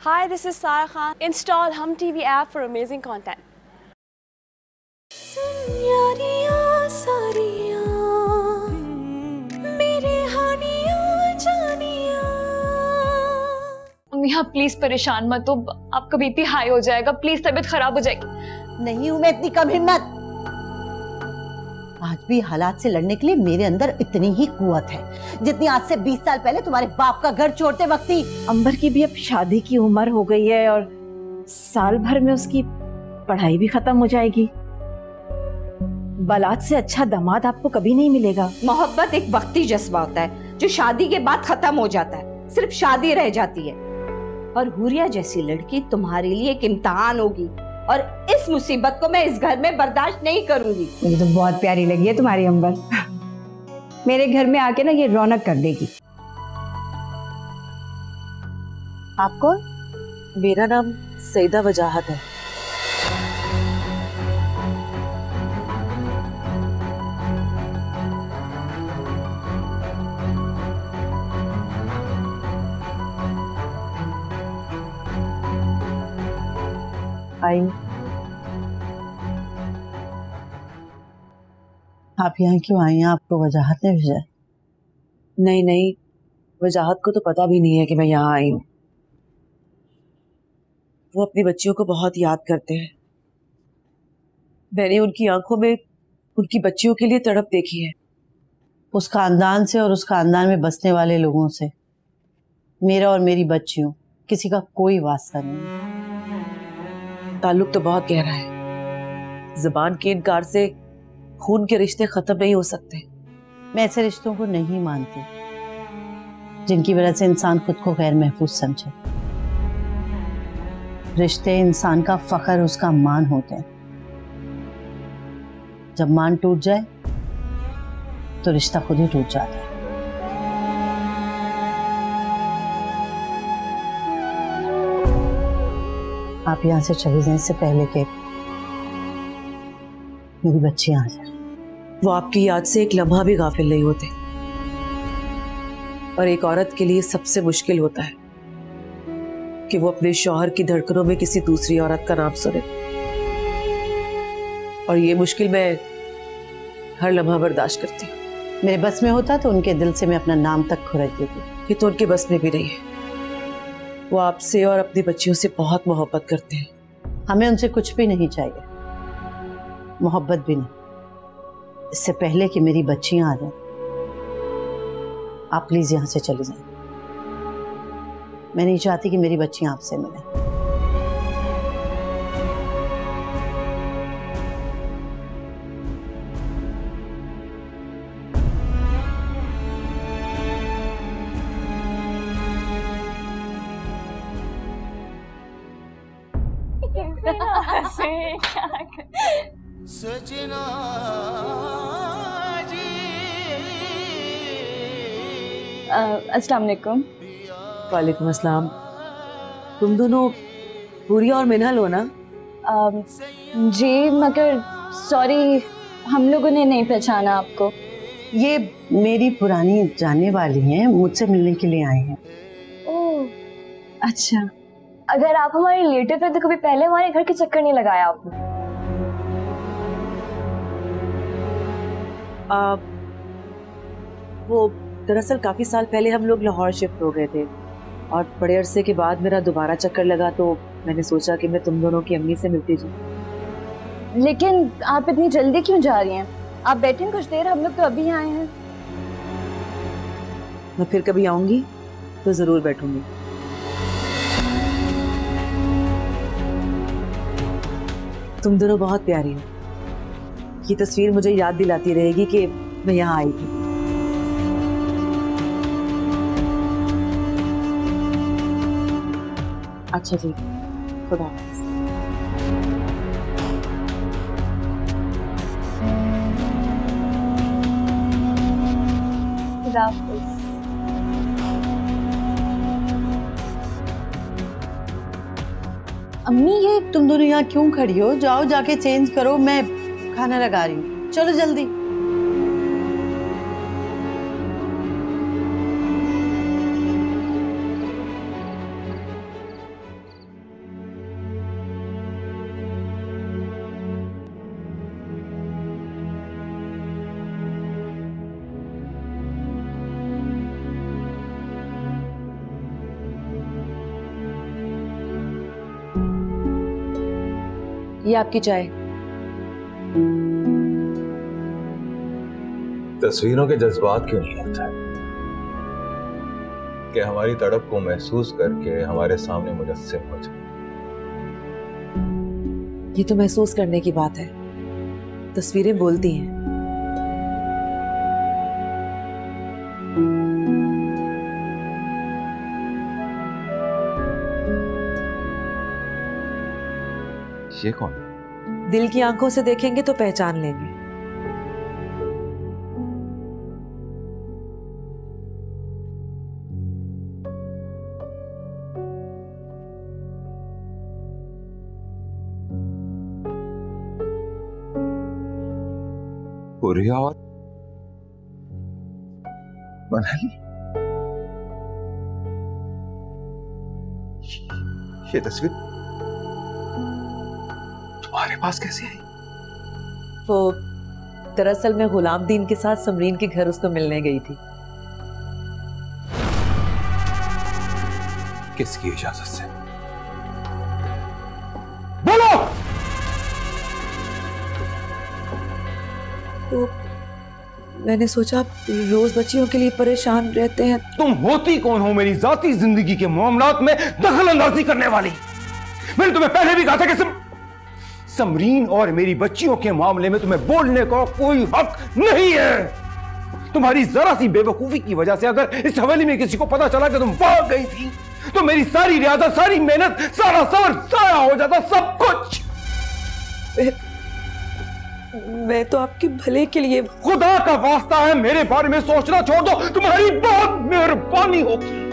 Hi, this is Sarah Khan. Install Hum TV app for amazing content. मियाँ please परेशान मत हो, आपका बीपी हाई हो जाएगा, प्लीज तबीयत खराब हो जाएगी। नहीं हूं मैं इतनी कम हिम्मत। आज भी हालात से लड़ने के लिए मेरे अंदर इतनी ही कुव्वत है जितनी आज से 20 साल पहले तुम्हारे बाप का घर छोड़ते वक्त थी। अंबर की भी अब शादी की उम्र हो गई है और साल भर में उसकी पढ़ाई भी खत्म हो जाएगी। बालात से अच्छा दामाद आपको कभी नहीं मिलेगा। मोहब्बत एक वक्ती जज्बा होता है जो शादी के बाद खत्म हो जाता है, सिर्फ शादी रह जाती है। और हुरिया जैसी लड़की तुम्हारे लिए एक इम्तिहान होगी और इस मुसीबत को मैं इस घर में बर्दाश्त नहीं करूंगी। मुझे तो बहुत प्यारी लगी है तुम्हारी अंबर। मेरे घर में आके ना ये रौनक कर देगी। आप कौन? मेरा नाम सईदा वजाहत है। आई, आप यहाँ क्यों आई हैं? आपको वजाहत ने भेजा? नहीं नहीं, वजाहत को तो पता भी नहीं है कि मैं यहाँ आई हूँ। वो अपनी बच्चियों को बहुत याद करते हैं। मैंने उनकी आंखों में उनकी बच्चियों के लिए तड़प देखी है। उस खानदान से और उस खानदान में बसने वाले लोगों से मेरा और मेरी बच्चियों किसी का कोई वास्ता नहीं। ताल्लुक तो बहुत गहरा है। जुबान के इनकार से खून के रिश्ते खत्म नहीं हो सकते। मैं ऐसे रिश्तों को नहीं मानती जिनकी वजह से इंसान खुद को गैर महफूज समझे। रिश्ते इंसान का फख्र, उसका मान होते हैं। जब मान टूट जाए तो रिश्ता खुद ही टूट जाता है। आप यहाँ से चले जाएं इससे पहले कि मेरी बच्ची आ जाए। वो आपकी याद से एक लम्हा भी गाफिल नहीं होते। और एक औरत के लिए सबसे मुश्किल होता है कि वो अपने शौहर की धड़कनों में किसी दूसरी औरत का नाम सुने। और ये मुश्किल मैं हर लम्हा बर्दाश्त करती हूँ। मेरे बस में होता तो उनके दिल से मैं अपना नाम तक खुरच देती। ये तो उनके बस में भी नहीं है। वो आपसे और अपनी बच्चियों से बहुत मोहब्बत करते हैं। हमें उनसे कुछ भी नहीं चाहिए, मोहब्बत भी नहीं। इससे पहले कि मेरी बच्चियां आ जाएं, आप प्लीज यहां से चले जाएं। मैं नहीं चाहती कि मेरी बच्चियां आपसे मिलें। सजना जी। अस्सलाम वालेकुम। वालेकुम अस्सलाम। तुम दोनों हुरिया और मिनहल हो ना? जी, मगर सॉरी, हम लोगों ने नहीं पहचाना आपको। ये मेरी पुरानी जानने वाली हैं, मुझसे मिलने के लिए आए हैं। ओह, अच्छा। अगर आप हमारे रिलेटिव है तो कभी पहले हमारे घर के चक्कर नहीं लगाया आपने? वो दरअसल काफी साल पहले हम लोग लाहौर शिफ्ट हो गए थे और बड़े अरसे के बाद मेरा दोबारा चक्कर लगा तो मैंने सोचा कि मैं तुम दोनों की अम्मी से मिलती जाऊं। लेकिन आप इतनी जल्दी क्यों जा रही हैं? आप बैठें कुछ देर, हम लोग तो अभी आए हैं। मैं फिर कभी आऊंगी तो जरूर बैठूंगी। तुम दोनों बहुत प्यारी हो। ये तस्वीर मुझे याद दिलाती रहेगी कि मैं यहाँ आई थी। अच्छा जी, खुदा हाफिज़। खुदा हाफिज़। अम्मी, ये तुम दोनों यहाँ क्यों खड़ी हो? जाओ जाके चेंज करो, मैं खाना लगा रही हूँ। चलो जल्दी। ये आपकी चाय। तस्वीरों के जज्बात क्यों नहीं होता कि हमारी तड़प को महसूस करके हमारे सामने मुजस्सिम हो जाए। ये तो महसूस करने की बात है, तस्वीरें बोलती हैं। ये कौन? दिल की आंखों से देखेंगे तो पहचान लेंगे। हुर्रिया और मनहली, ये तस्वीर तुम्हारे पास कैसे आई? वो दरअसल मैं गुलामदीन के साथ समरीन के घर उसको मिलने गई थी। किसकी इजाजत से? बोलो। तो मैंने सोचा आप रोज बच्चियों के लिए परेशान रहते हैं। तुम होती कौन हो मेरी जाती जिंदगी के मामलात में दखल अंदाजी करने वाली? मैंने तुम्हें पहले भी कहा था कि समरीन और मेरी बच्चियों के मामले में तुम्हें बोलने का कोई हक नहीं है। तुम्हारी जरा सी बेवकूफी की वजह से अगर इस हवेली में किसी को पता चला कि तुम भाग गई थी तो मेरी सारी रियाजत, सारी मेहनत, सारा सबर साया हो जाता, सब कुछ। मैं तो आपके भले के लिए। खुदा का वास्ता है मेरे बारे में सोचना छोड़ दो, तुम्हारी बहुत मेहरबानी होगी।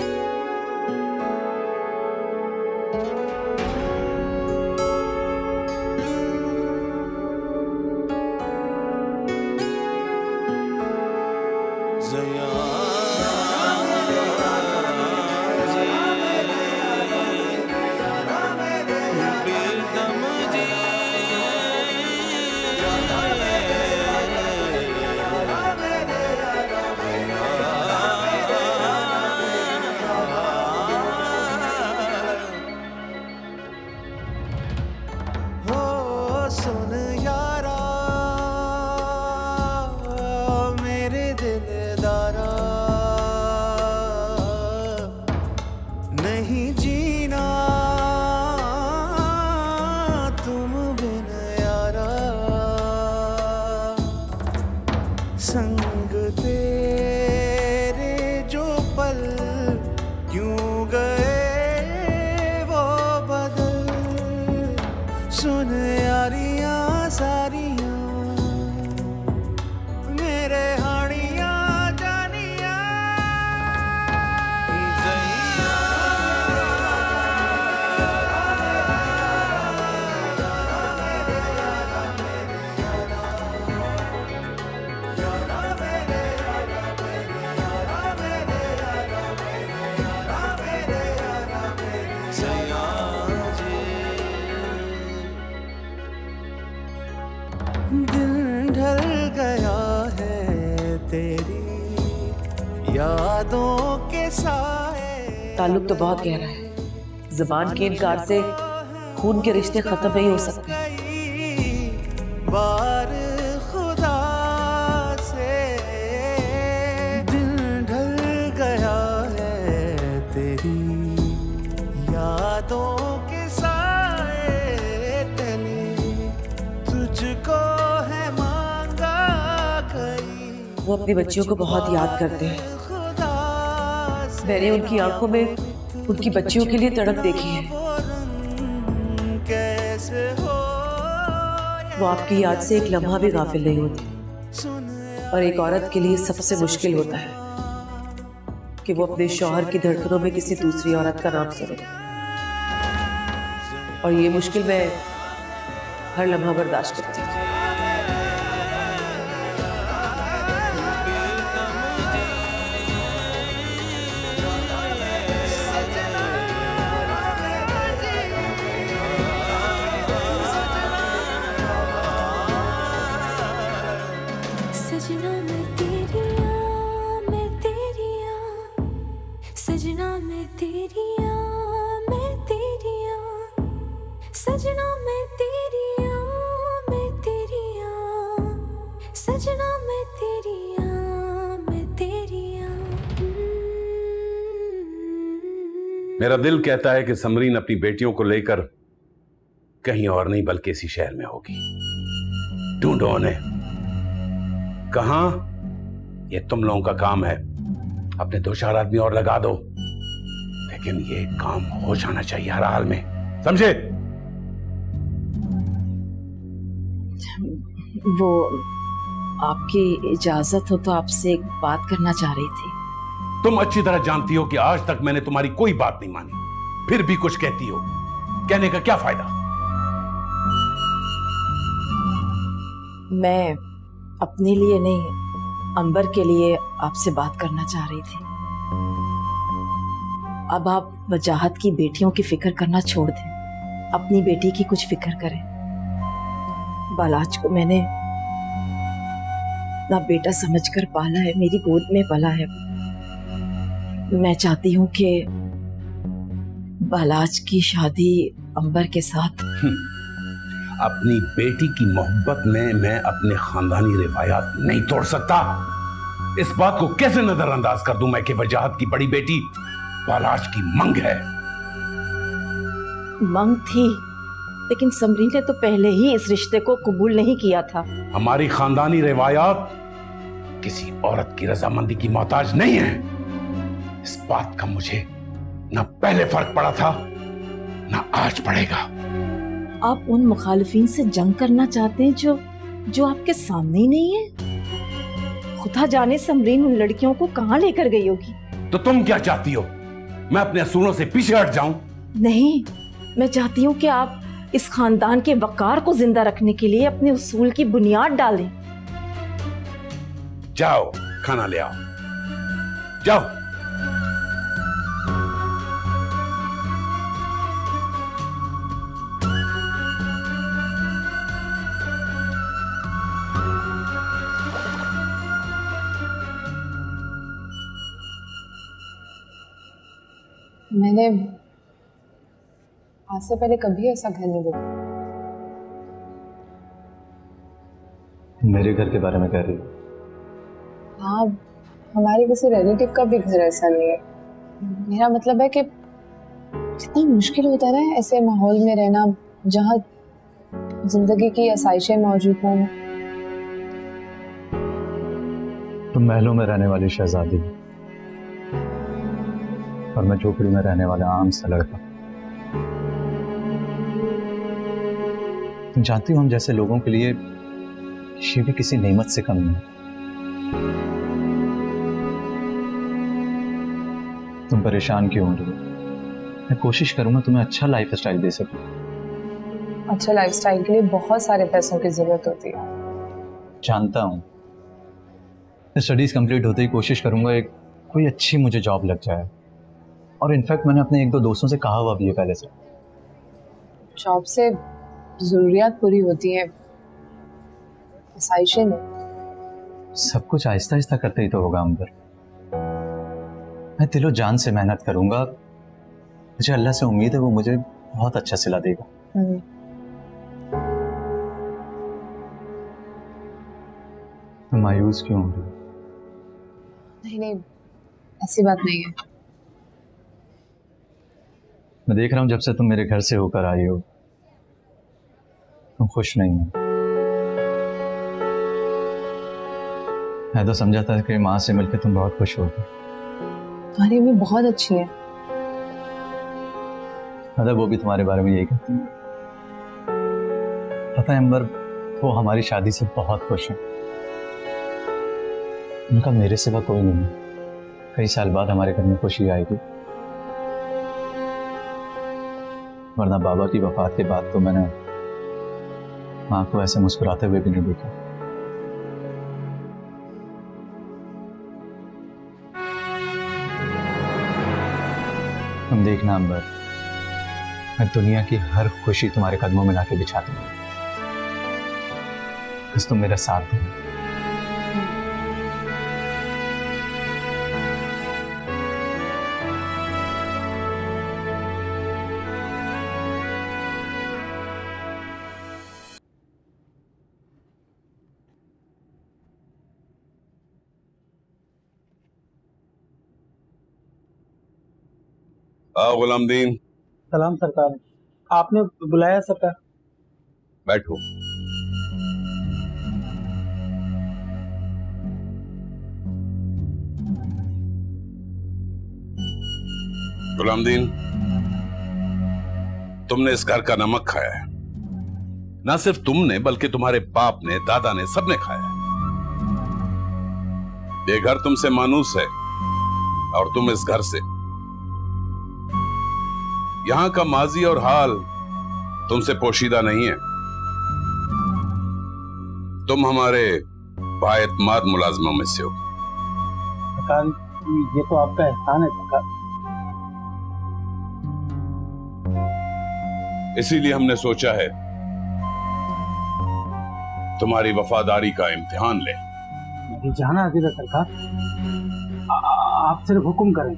ताल्लुक तो बहुत गहरा है, जुबान के इनकार से खून के रिश्ते खत्म नहीं हो सकते। बार खुदा से दिल ढल गया है तेरी यादों के साए तले, तुझको है मांगा कहीं। वो अपनी बच्चियों को बहुत याद करते हैं। मैंने उनकी आंखों में उनकी बच्चियों के लिए तड़प देखी है। वो आपकी याद से एक लम्हा भी गाफिल नहीं होती। और एक औरत के लिए सबसे मुश्किल होता है कि वो अपने शौहर की धड़कनों में किसी दूसरी औरत का नाम सुने। और ये मुश्किल मैं हर लम्हा बर्दाश्त करती हूँ। सजना मैं तेरी मेरा दिल कहता है कि समरीन अपनी बेटियों को लेकर कहीं और नहीं बल्कि इसी शहर में होगी। ढूंढो उन्हें। कहां? ये तुम लोगों का काम है। अपने 2-4 आदमी और लगा दो, लेकिन ये काम हो जाना चाहिए हर हाल में, समझे? वो आपकी इजाजत हो तो आपसे एक बात करना चाह रही थी। तुम अच्छी तरह जानती हो कि आज तक मैंने तुम्हारी कोई बात नहीं मानी, फिर भी कुछ कहती हो। कहने का क्या फायदा? मैं अपने लिए नहीं, अंबर के लिए आपसे बात करना चाह रही थी। अब आप वजाहत की बेटियों की फिक्र करना छोड़ दें, अपनी बेटी की कुछ फिक्र करें। बालाज को मैंने अपना बेटा समझकर पाला है, मेरी गोद में पला है। मैं चाहती हूँ कि बालाज की शादी अंबर के साथ। अपनी बेटी की मोहब्बत में मैं अपने खानदानी रिवायात नहीं तोड़ सकता। इस बात को कैसे नजरअंदाज कर दूं मैं कि वजाहत की बड़ी बेटी बालाज की मंग है। मंग थी, लेकिन समरीन ने तो पहले ही इस रिश्ते को कबूल नहीं किया था। हमारी खानदानी रिवायात किसी औरत की रजामंदी की मोहताज नहीं है। इस बात का मुझे ना पहले फर्क पड़ा था, ना आज पड़ेगा। आप उन मुखालिफिन से जंग करना चाहते हैं जो आपके सामने ही नहीं है। खुदा जाने समरीन उन लड़कियों को कहां लेकर गई होगी। तो तुम क्या चाहती हो? मैं अपने असूलों से पीछे हट जाऊं? नहीं, मैं चाहती हूँ कि आप इस खानदान के वकार को जिंदा रखने के लिए अपने उसूल की बुनियाद डालें। जाओ, खाना ले आओ, जाओ। मैंने आज से पहले कभी ऐसा घर नहीं देखा। मेरे घर के बारे में कह रही हो? हाँ, हमारे किसी रिलेटिव का भी घर ऐसा नहीं है। मेरा मतलब है कि कितना मुश्किल होता है ना ऐसे माहौल में रहना जहाँ जिंदगी की आसाइशें मौजूद हों। तुम महलों में रहने वाली शहजादी और मैं झोपड़ी में रहने वाला आम सा लड़का। तुम जानती हो हम जैसे लोगों के लिए ये भी किसी नेमत से कम नहीं। तुम परेशान क्यों हो रही हो? मैं कोशिश करूंगा तुम्हें अच्छा लाइफ स्टाइल दे सकूं। अच्छा लाइफ स्टाइल के लिए बहुत सारे पैसों की जरूरत होती है। जानता हूं। स्टडीज कंप्लीट होते ही कोशिश करूंगा एक कोई अच्छी मुझे जॉब लग जाए। और इनफैक्ट मैंने अपने 1-2 दोस्तों से कहा हुआ भी है पहले से। जॉब से जरूरियात पूरी होती हैं, आसाइशें नहीं। सब कुछ आहिस्ता आहिस्ता करते ही तो होगा अंबर। मैं दिलो जान से मेहनत करूंगा। मुझे अल्लाह से उम्मीद है वो मुझे बहुत अच्छा सिला देगा। तुम मायूस क्यों हो रही हो? नहीं नहीं, ऐसी बात नहीं है। मैं देख रहा हूं जब से तुम मेरे घर से होकर आई हो तुम खुश नहीं हो। मैं तो समझा था कि माँ से मिलकर तुम बहुत खुश होगी। तुम्हारी अम्मी बहुत अच्छी है। मतलब वो भी तुम्हारे बारे में यही कहती है। पता है अंबर, वो हमारी शादी से बहुत खुश है। उनका मेरे सिवा कोई नहीं। कई साल बाद हमारे घर में खुशी आएगी, वरना बाबा की वफात के बाद तो मैंने माँ को ऐसे मुस्कुराते हुए भी नहीं देखा। तुम देखना अंबर, मैं दुनिया की हर खुशी तुम्हारे कदमों में लाके बिछा दूंगा, बस तुम मेरा साथ दो। गुलामदीन। सलाम सरकार, आपने बुलाया सरकार? बैठो। गुलामदीन, तुमने इस घर का नमक खाया है। ना सिर्फ तुमने बल्कि तुम्हारे बाप ने, दादा ने, सबने खाया है। ये घर तुमसे मानूस है और तुम इस घर से। यहां का माजी और हाल तुमसे पोशीदा नहीं है। तुम हमारे बाएतमाद मुलाजमों में से हो। सरकार, ये तो आपका एहसान है सरकार। इसीलिए हमने सोचा है तुम्हारी वफादारी का इम्तिहान ले। मेरी जान हाजिर है सरकार, आप सिर्फ हुक्म करें।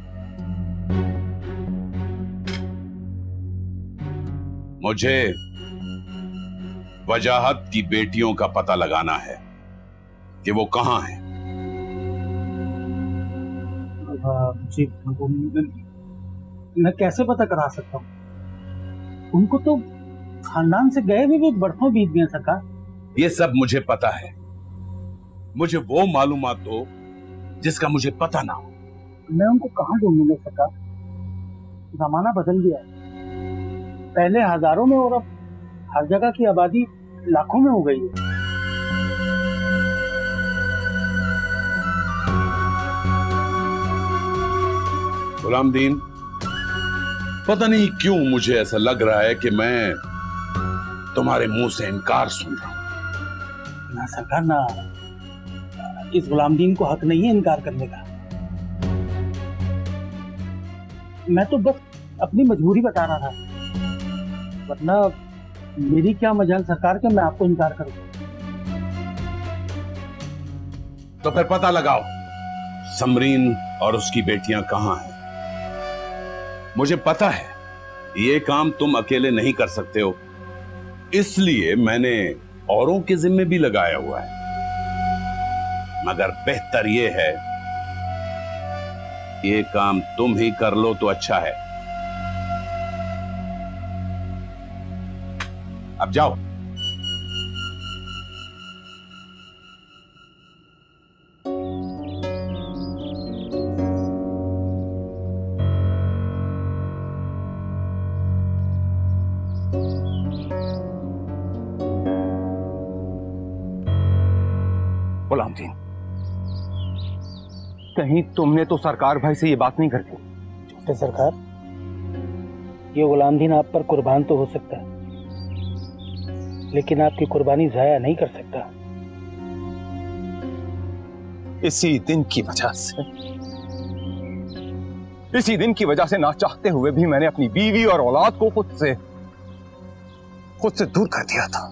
मुझे वजाहत की बेटियों का पता लगाना है कि वो कहां हैं। जी, मैं कैसे पता करा सकता हूँ? उनको तो खानदान से गए भी बरसों बीत गए सरकार। ये सब मुझे पता है। मुझे वो मालूमात दो जिसका मुझे पता ना हो। मैं उनको कहाँ ढूंढूंगा सरकार? जमाना बदल गया है। पहले हजारों में और अब हर जगह की आबादी लाखों में हो गई है। गुलामदीन, पता नहीं क्यों मुझे ऐसा लग रहा है कि मैं तुम्हारे मुंह से इनकार सुन रहा हूं। ना सरकार, ना, इस गुलामदीन को हक नहीं है इनकार करने का। मैं तो बस अपनी मजबूरी बता रहा था, वरना मेरी क्या मजाल सरकार के मैं आपको इनकार करूं। तो फिर पता लगाओ समरीन और उसकी बेटियां कहां हैं। मुझे पता है ये काम तुम अकेले नहीं कर सकते हो, इसलिए मैंने औरों के जिम्मे भी लगाया हुआ है। मगर बेहतर ये है ये काम तुम ही कर लो तो अच्छा है। अब जाओ। गुलामदीन, कहीं तुमने तो सरकार भाई से ये बात नहीं कर दी? छोटे सरकार, ये गुलामदीन आप पर कुर्बान तो हो सकता है, लेकिन आपकी कुर्बानी जाया नहीं कर सकता। इसी दिन की वजह से ना चाहते हुए भी मैंने अपनी बीवी और औलाद को खुद से दूर कर दिया था।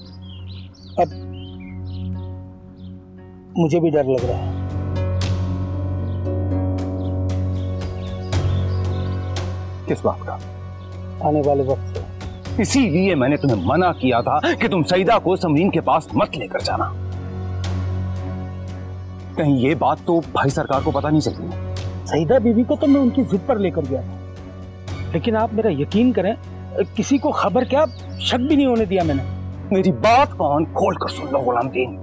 अब मुझे भी डर लग रहा है। किस बात का? आने वाले वक्त से। इसीलिए मैंने तुम्हें मना किया था कि तुम सईदा को समरीन के पास मत लेकर जाना। कहीं ये बात तो भाई सरकार को पता नहीं चलती। सईदा बीवी को तो मैं उनकी जिद पर लेकर गया था, लेकिन आप मेरा यकीन करें, किसी को खबर क्या, शक भी नहीं होने दिया मैंने। मेरी बात कान खोल कर सुन लो गुलामदीन,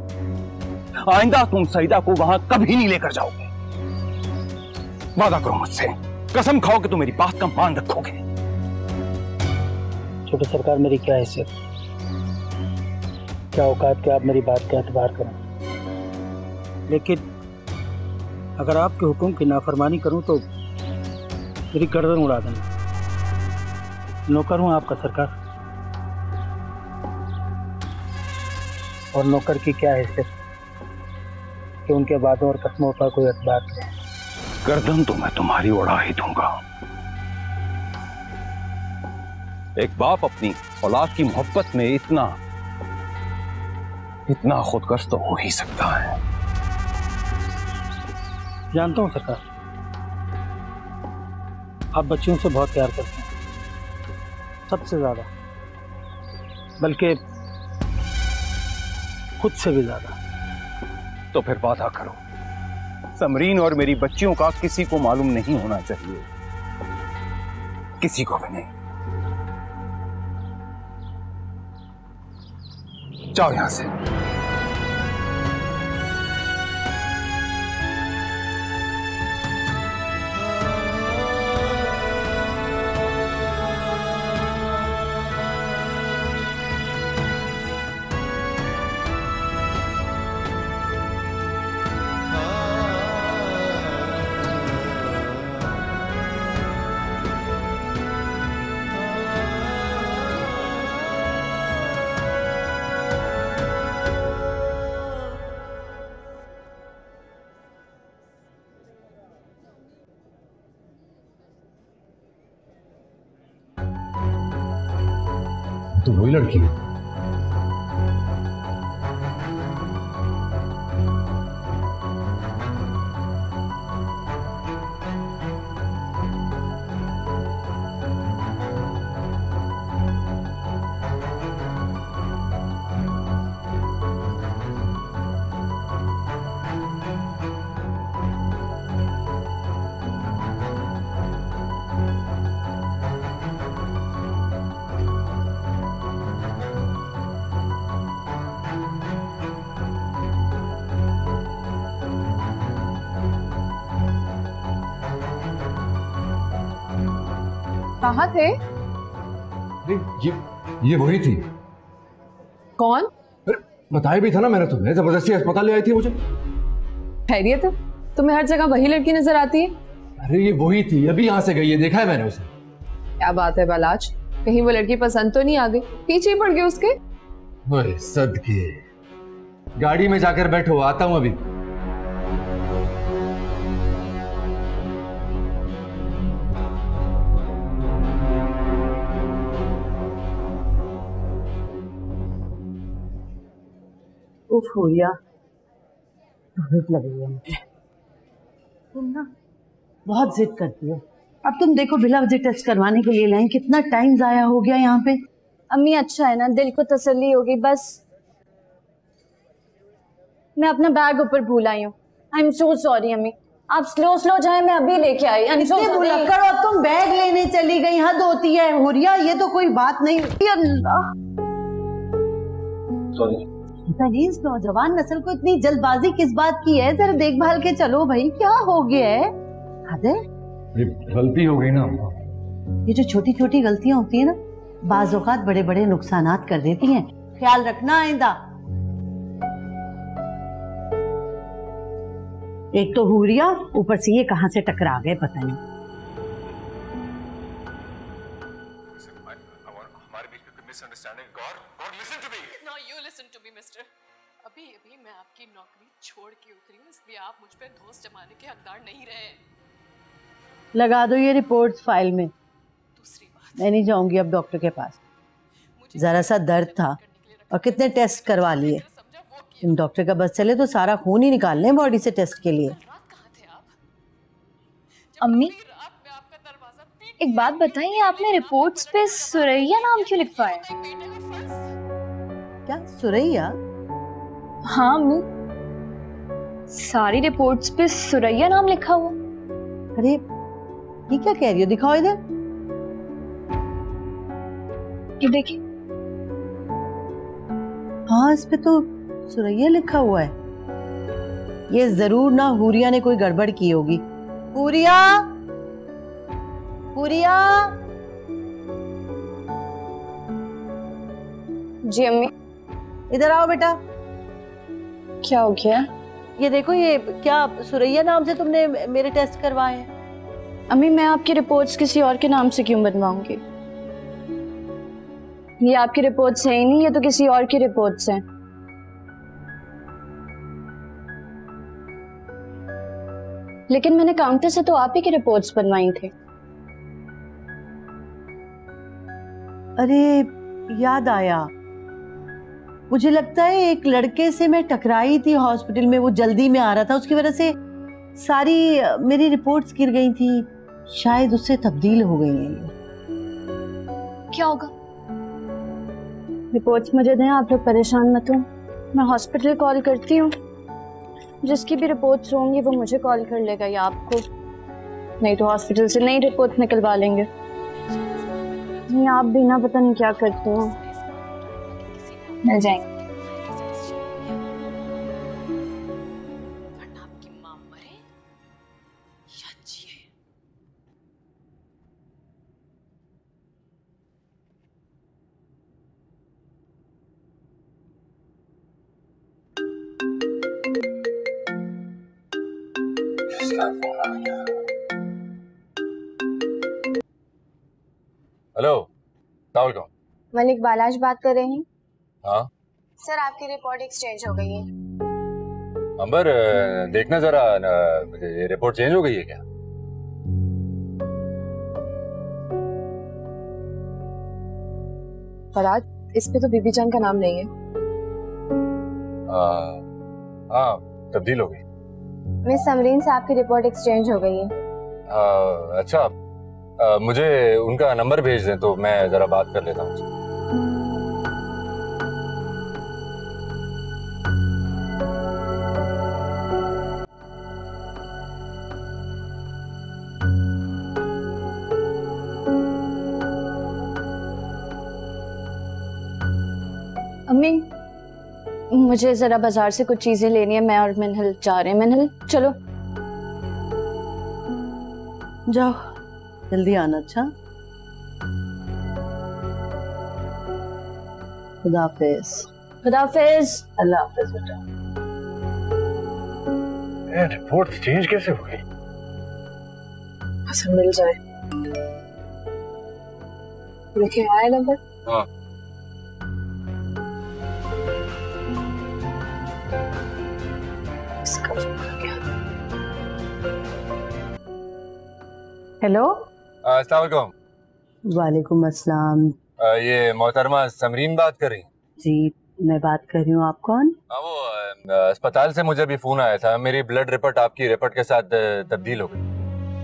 आइंदा तुम सईदा को वहां कभी नहीं लेकर जाओगे। वादा करो मुझसे, कसम खाओ कि तुम मेरी बात का मान रखोगे। छोटे सरकार, मेरी क्या हैसियत, क्या औकात के आप मेरी बात का एतबार करें, लेकिन अगर आपके हुक्म की नाफरमानी करूं तो मेरी गर्दन उड़ा देना। नौकर हूं आपका सरकार, और नौकर की क्या हैसियत कि उनके वादों और कसमों पर कोई एतबार नहीं। गर्दन तो मैं तुम्हारी उड़ा ही दूंगा। एक बाप अपनी औलाद की मोहब्बत में इतना खुदगर्ज तो हो ही सकता है। जानता हूं सरकार, आप बच्चियों से बहुत प्यार करते हैं, सबसे ज्यादा, बल्कि खुद से भी ज्यादा। तो फिर वादा करो, समरीन और मेरी बच्चियों का किसी को मालूम नहीं होना चाहिए। किसी को भी नहीं। जाओ यहां से। तो वही लड़की है। कहाँ थे? ये वही थी। कौन? बताया भी था ना मैंने तुम्हें, जबरदस्ती अस्पताल ले आई थी मुझे। खैरियत है? तुम्हें हर जगह वही लड़की नजर आती है? अरे ये वही थी, अभी यहाँ से गई है, देखा है मैंने उसे। क्या बात है बालाज, कहीं वो लड़की पसंद तो नहीं आ गई? पीछे ही पड़ गए उसके? ओए सदके, गाड़ी में जाकर बैठो, आता हूँ अभी। उफ हुरिया, भूख लग रही है मुझे। तुम ना बहुत जिद करती हो। अब तुम देखो बिला वजह टेस्ट करवाने के लिए लाए, कितना टाइम जाया हो गया यहाँ पे। अम्मी अच्छा है ना, दिल को तसल्ली होगी। बस मैं अपना बैग ऊपर भूल आई हूँ। आई एम सो सॉरी अम्मी, आप स्लो जाएं, मैं अभी लेके आई। करो, अब तुम बैग लेने चली गई, हद होती है हुरिया, ये तो कोई बात नहीं। अल्लाह, सॉरी। इस नौजवान नस्ल को इतनी जल्दबाजी किस बात की है? जरा देखभाल के चलो भाई, क्या हो गया है? हद है, गलती हो गई ना। ये जो छोटी छोटी गलतियां होती है ना, बाज़ औक़ात बड़े बड़े नुकसानात कर देती हैं, ख्याल रखना आइंदा। एक तो हुरिया, ऊपर से ये कहां से टकरा गए पता नहीं। अभी मैं आपकी नौकरी छोड़ के उतरी हूँ, इसलिए आप मुझ पे दोष जमाने के हकदार नहीं रहे। लगा दो ये रिपोर्ट्स फाइल में। मैं नहीं जाऊंगी अब डॉक्टर के पास। जरा सा दर्द था और कितने टेस्ट करवा लिए। तुम डॉक्टर का बस चले तो सारा खून ही निकाल लें बॉडी से टेस्ट के लिए। अम्मी एक बात बताइए, आपने रिपोर्ट्स पे सुरैया नाम क्यों लिखवाया? क्या सुरैया? हाँ अम्मी, सारी रिपोर्ट्स पे सुरैया नाम लिखा हुआ। अरे ये क्या कह रही हो? दिखाओ इधर। ये देखिए। हाँ, इस पे तो सुरैया लिखा हुआ है। ये जरूर ना हुरिया ने कोई गड़बड़ की होगी। हुरिया, हुरिया। जी अम्मी। इधर आओ बेटा। क्या हो गया? ये देखो, ये क्या सुरैया नाम से तुमने मेरे टेस्ट करवाए हैं? अम्मी मैं आपकी रिपोर्ट्स किसी और के नाम से क्यों बनवाऊंगी? ये आपकी रिपोर्ट्स है ही नहीं, ये तो किसी और की रिपोर्ट्स हैं। लेकिन मैंने काउंटर से तो आप ही की रिपोर्ट्स बनवाई थी। अरे याद आया, मुझे लगता है एक लड़के से मैं टकराई थी हॉस्पिटल में, वो जल्दी में आ रहा था, उसकी वजह से सारी मेरी रिपोर्ट्स गिर गई थी। शायद उससे तब्दील हो गई हैं। क्या होगा? रिपोर्ट्स मुझे दें, आप लोग परेशान मत हो। मैं हॉस्पिटल कॉल करती हूँ, जिसकी भी रिपोर्ट्स होंगी वो मुझे कॉल कर लेगा या आपको, नहीं तो हॉस्पिटल से नई रिपोर्ट निकलवा लेंगे। नहीं, आप भी ना पता नहीं क्या करते हो। मिल जाएंगे। हेलो, सलाम। मलिक बालाज बात कर रहे हैं। हाँ सर, आपकी रिपोर्ट एक्सचेंज हो गई है। अंबर, देखना जरा, ये रिपोर्ट चेंज हो गई है क्या? फराज, इस पे तो बीबी जान का नाम नहीं है। हाँ, तब्दील हो गई। मिस समरीन से आपकी रिपोर्ट एक्सचेंज हो गई है। अच्छा, मुझे उनका नंबर भेज दें तो मैं जरा बात कर लेता हूँ। अम्मी, मुझे जरा बाजार से कुछ चीजें लेनी है। मैं और मिनहल जा रहे हैं। मिनहल, चलो। जाओ, जल्दी आना। अच्छा, खुदा हाफिज। खुदा हाफिज। अल्लाह हाफिज बेटा। रिपोर्ट चेंज कैसे हो गई? अच्छा, मिल जाए। देखिए, आया नंबर। हाँ, हेलो। अस्सलाम वालेकुम। वालेकुम अस्सलाम। ये मोहतरमा समरीन बात कर रही? जी, मैं बात कर रही हूँ। आप कौन? वो अस्पताल से मुझे अभी फोन आया था। मेरी ब्लड रिपोर्ट आपकी रिपोर्ट के साथ तब्दील हो गई।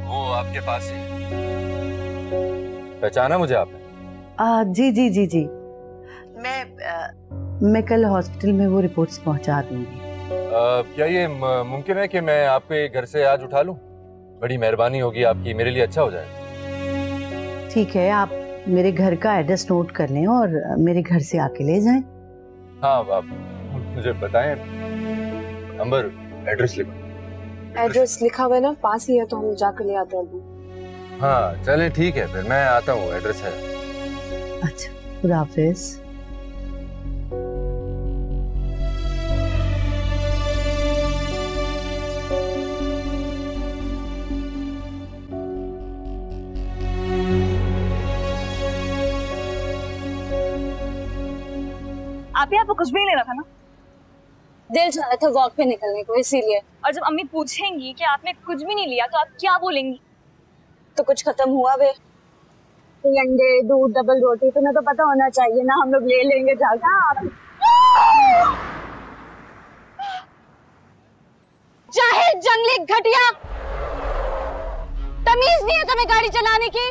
वो आपके पास ही। पहचाना मुझे आपने? जी जी जी जी। मैं कल हॉस्पिटल में वो रिपोर्ट्स पहुंचा दूंगी। क्या ये मुमकिन है कि मैं आपके घर से आज उठा लूं? बड़ी मेहरबानी होगी आपकी, मेरे लिए अच्छा हो जाएगा। ठीक है, आप मेरे घर का एड्रेस नोट कर लें और मेरे घर से आके ले जाएं। हाँ, आप मुझे बताएं। अंबर, एड्रेस लिखो। एड्रेस लिखा हुआ है ना, पास ही है, तो हम जाकर ले आते हैं अभी। हाँ चलें, ठीक है, फिर मैं आता हूँ, एड्रेस है। अच्छा, खुदा हाफिज। आपको कुछ भी नहीं लेना था ना? दिल चाह रहा था वॉक पे निकलने को, इसीलिए। और जब अम्मी पूछेंगी कि आपने कुछ भी नहीं लिया तो आप क्या बोलेंगी? तो कुछ खत्म हुआ वे? अंडे, दूध, डबल रोटी, तुम्हें तो पता होना चाहिए ना, हम लोग ले लेंगे जाकर। चाहे जंगली घटिया, तमीज नहीं है तुम्हें गाड़ी चलाने की?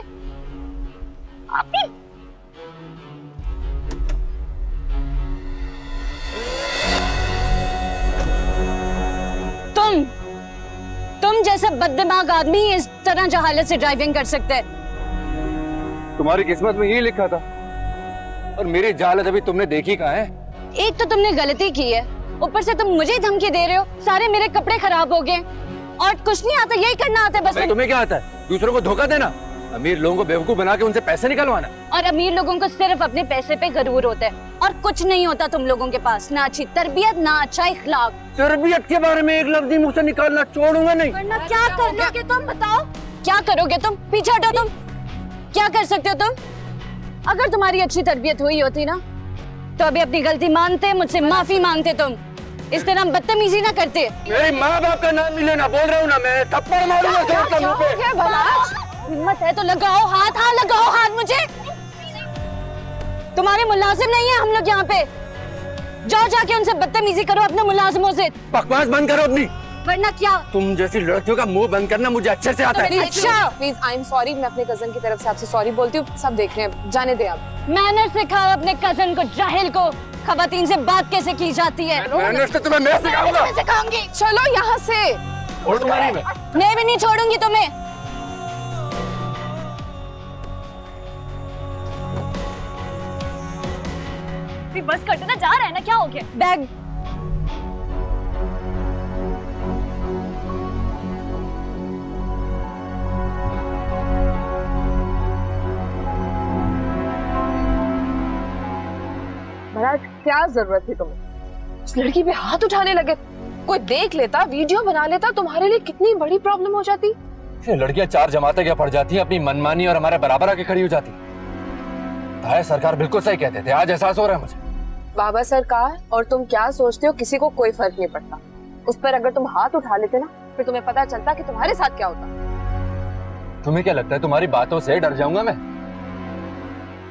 तुम जैसा बददिमाग आदमी इस तरह जहालत से ड्राइविंग कर सकते है? तुम्हारी किस्मत में यही लिखा था, और मेरी जहालत अभी तुमने देखी कहाँ है? एक तो तुमने गलती की है, ऊपर से तुम मुझे धमकी दे रहे हो। सारे मेरे कपड़े खराब हो गए और कुछ नहीं आता, यही करना आता है बस। तुम्हें क्या आता है? दूसरों को धोखा देना, अमीर लोगों को बेवकूफ बना के उनसे पैसे निकलवाना। और अमीर लोगों को सिर्फ अपने पैसे पे गरूर होता है और कुछ नहीं होता तुम लोगों के पास, ना अच्छी तरबियत, ना अच्छा इखलाक। तरबियत के बारे में एक लफ्ज़ मुंह से निकालना छोड़ूंगा नहीं। वरना क्या करोगे तुम? बताओ क्या करोगे तुम? पीछे हटो। तुम क्या कर सकते हो तुम? अगर तुम्हारी अच्छी तरबियत हुई होती ना तो अभी अपनी गलती मानते, मुझसे माफी मांगते। तुम इस तरह बदतमीजी ना करते। मेरी माँ बाप का नाम नहीं लेना, बोल रहा हूँ ना मैं, थप्पड़ मारूंगा। हिम्मत है तो लगाओ हाथ। हाँ लगाओ हाथ मुझे। तुम्हारे मुलाजिम नहीं है हम लोग यहाँ पे। जाओ जाके उनसे बदतमीजी करो अपने मुलाजिमों से। बकवास बंद करो अपनी, वरना क्या? तुम जैसी लड़कियों का मुंह बंद करना मुझे अच्छे से आता है। अच्छा प्लीज, आई एम सॉरी, मैं अपने कजन की तरफ से आपसे सॉरी बोलती हूँ। सब देख रहे हैं, जाने दे आप। मैनर सिखाओ अपने कजन को, जाहिल को, खवातीन से बात कैसे की जाती है। मैनर तो तुम्हें मैं सिखाऊंगा। सिखाऊंगी। चलो यहाँ से। मैं भी नहीं छोड़ूंगी तुम्हें। भी बस कर देना, जा रहा है ना, क्या हो गया? बैग महाराज, क्या जरूरत थी तुम्हें? उस लड़की पे हाथ उठाने लगे। कोई देख लेता, वीडियो बना लेता, तुम्हारे लिए कितनी बड़ी प्रॉब्लम हो जाती। ये लड़कियां 4 जमातें क्या पड़ जाती हैं, अपनी मनमानी और हमारे बराबर आके खड़ी हो जाती। ताया सरकार बिल्कुल सही कहते थे, आज एहसास हो रहा है मुझे। बाबा सरकार और तुम क्या सोचते हो, किसी को कोई फर्क नहीं पड़ता। उस पर अगर तुम हाथ उठा लेते ना, फिर तुम्हें पता चलता कि तुम्हारे साथ क्या होता। तुम्हें क्या लगता है तुम्हारी बातों से डर जाऊंगा मैं?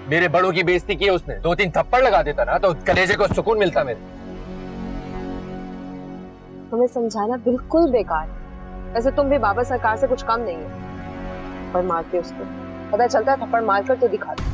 मेरे बड़ों की बेइज्जती की उसने, 2-3 थप्पड़ लगा देता ना तो कलेजे को सुकून मिलता मेरे। तुम्हें समझाना बिल्कुल बेकार है। वैसे तुम भी बाबा सरकार से कुछ कम नहीं है। पर मारते उसको, पता चलता है थप्पड़ मारकर तो दिखा दो।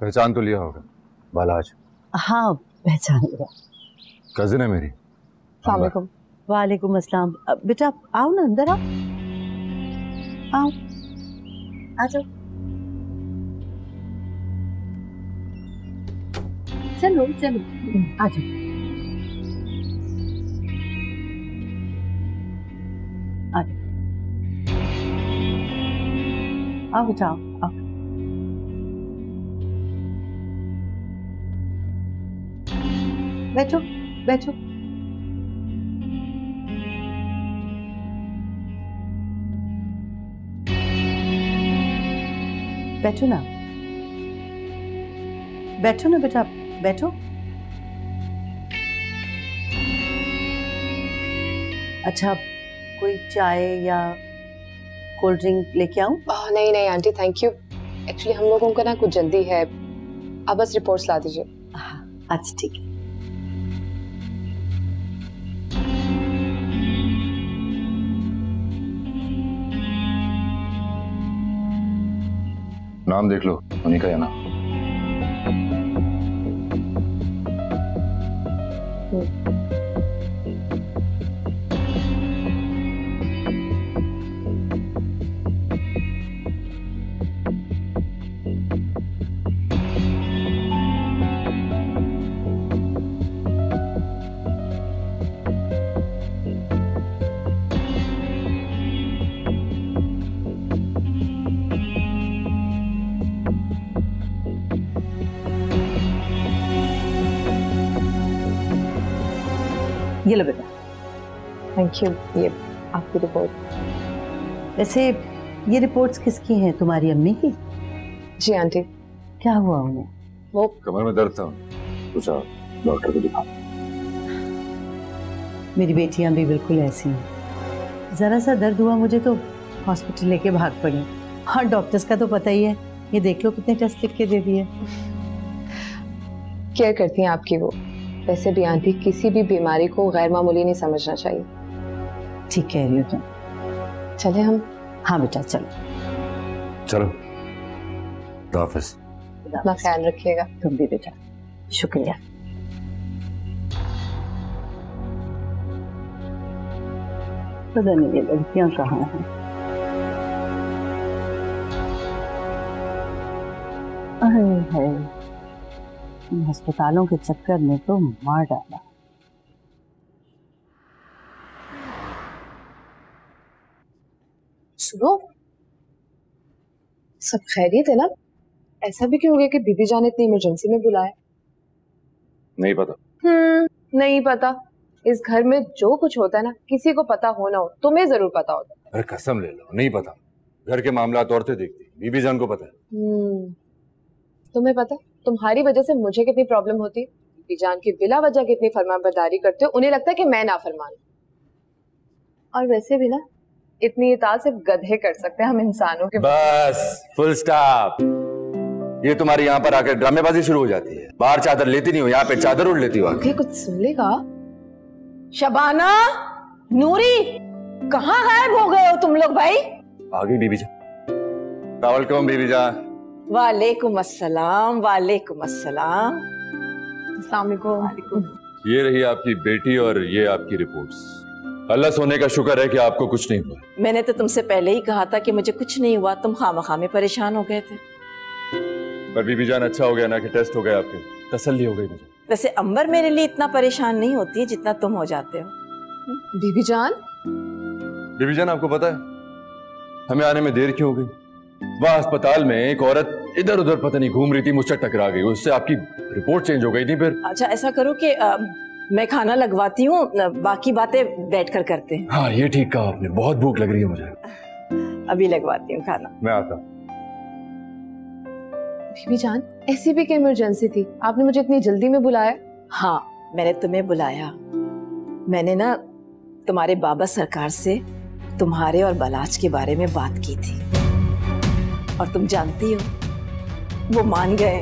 पहचान तो लिया होगा बालाज? हाँ पहचान लिया। कजिन है मेरी। अस्सलाम वालेकुम। वालेकुम अस्सलाम। बेटा आओ ना, अंदर आओ, आओ, आ जाओ, चलो चलो आ जाओ, आ जाओ, आओ बेटा आओ। बैठो बैठो। बैठो ना, बैठो ना बेटा, बैठो। अच्छा कोई चाय या कोल्ड ड्रिंक लेके आऊं? नहीं नहीं आंटी, थैंक यू। एक्चुअली हम लोगों को ना कुछ जल्दी है, आप बस रिपोर्ट्स ला दीजिए। अच्छा ठीक है। नाम देख लो, उन्हीं का है ना? ये लो बेटा। Thank you. ये आपकी रिपोर्ट। वैसे ये रिपोर्ट्स किसकी हैं, तुम्हारी अम्मी की? जी आंटी। क्या हुआ उन्हें? वो कमर में दर्द था, पूछा डॉक्टर को दिखा। मेरी बेटियां भी बिल्कुल ऐसी हैं। जरा सा दर्द हुआ मुझे तो हॉस्पिटल लेके भाग पड़ी। हाँ डॉक्टर्स का तो पता ही है, ये देख लो कितने टेस्ट लिख के दे दिए। केयर करती हैं आपकी वो। वैसे भी आंटी, किसी भी बीमारी को गैर मामूली नहीं समझना चाहिए। ठीक कह रही हो तुम। चले हम? हाँ बेटा चलो चलो। हाफिज। अपना ख्याल रखिएगा। तुम भी बेटा। शुक्रिया। पता नहीं ये लड़कियां कहाँ हैं। अरे है, अस्पतालों के चक्कर में तो मार डाला। सुनो, सब खैरियत है ना? ऐसा भी क्यों हो गया कि बीबी जान इतनी इमरजेंसी में बुलाया? नहीं पता। नहीं पता। इस घर में जो कुछ होता है ना, किसी को पता हो ना हो, तुम्हें जरूर पता होता है। अरे कसम ले लो, नहीं पता। घर के मामला औरतें देखती, बीबी जान को पता है। तुम्हें पता, तुम्हारी वजह से मुझे कितनी प्रॉब्लम होती। बीबी जान की बिला वजह कितनी फरमाबरदारी करते हो, उन्हें लगता है कि मैं नाफरमान। और वैसे भी ना इतनी इताअत सिर्फ गधे कर सकते हैं, हम इंसानों के। बस फुल स्टॉप। ये तुम्हारी यहाँ पर आकर ड्रामेबाजी शुरू हो जाती है। बाहर चादर लेती नहीं हो, यहाँ पे चादर उड़ लेती हो आके। कुछ सुन लेगा। शबाना, नूरी, कहाँ गायब हो गए हो तुम लोग भाई? आ गई बीबी जान। वेलकम बीबी जान। वालेकुम अस्सलाम, वालेकुम अस्सलाम। अस्सलाम वालेकुम। ये रही आपकी बेटी और ये आपकी रिपोर्ट्स। अल्लाह सोने का शुक्र है कि आपको कुछ नहीं हुआ। मैंने तो तुमसे पहले ही कहा था कि मुझे कुछ नहीं हुआ, तुम खामखा में परेशान हो गए थे। पर बीबी जान अच्छा हो गया ना कि टेस्ट हो गया, आपके तसल्ली हो गई मुझे। वैसे अंबर मेरे लिए इतना परेशान नहीं होती है जितना तुम हो जाते हो। बीबी जान, बीबी जान आपको पता है हमें आने में देर क्यों हो गई? वहाँ अस्पताल में एक औरत इधर उधर पता नहीं घूम रही थी, मुझसे टकरा गई, उससे आपकी रिपोर्ट चेंज हो गई थी। फिर अच्छा ऐसा करो कि मैं खाना लगवाती हूँ, बाकी बातें बैठकर करते हैं। हाँ ये ठीक कहा आपने, बहुत भूख लग रही है मुझे। अभी लगवाती हूँ खाना। मैं आता हूँ। बीबी जान, ऐसी भी क्या इमरजेंसी थी, आपने मुझे इतनी जल्दी में बुलाया? हाँ मैंने तुम्हें बुलाया। मैंने ना तुम्हारे बाबा सरकार से तुम्हारे और बलाज के बारे में बात की थी और तुम जानती हो वो मान गए।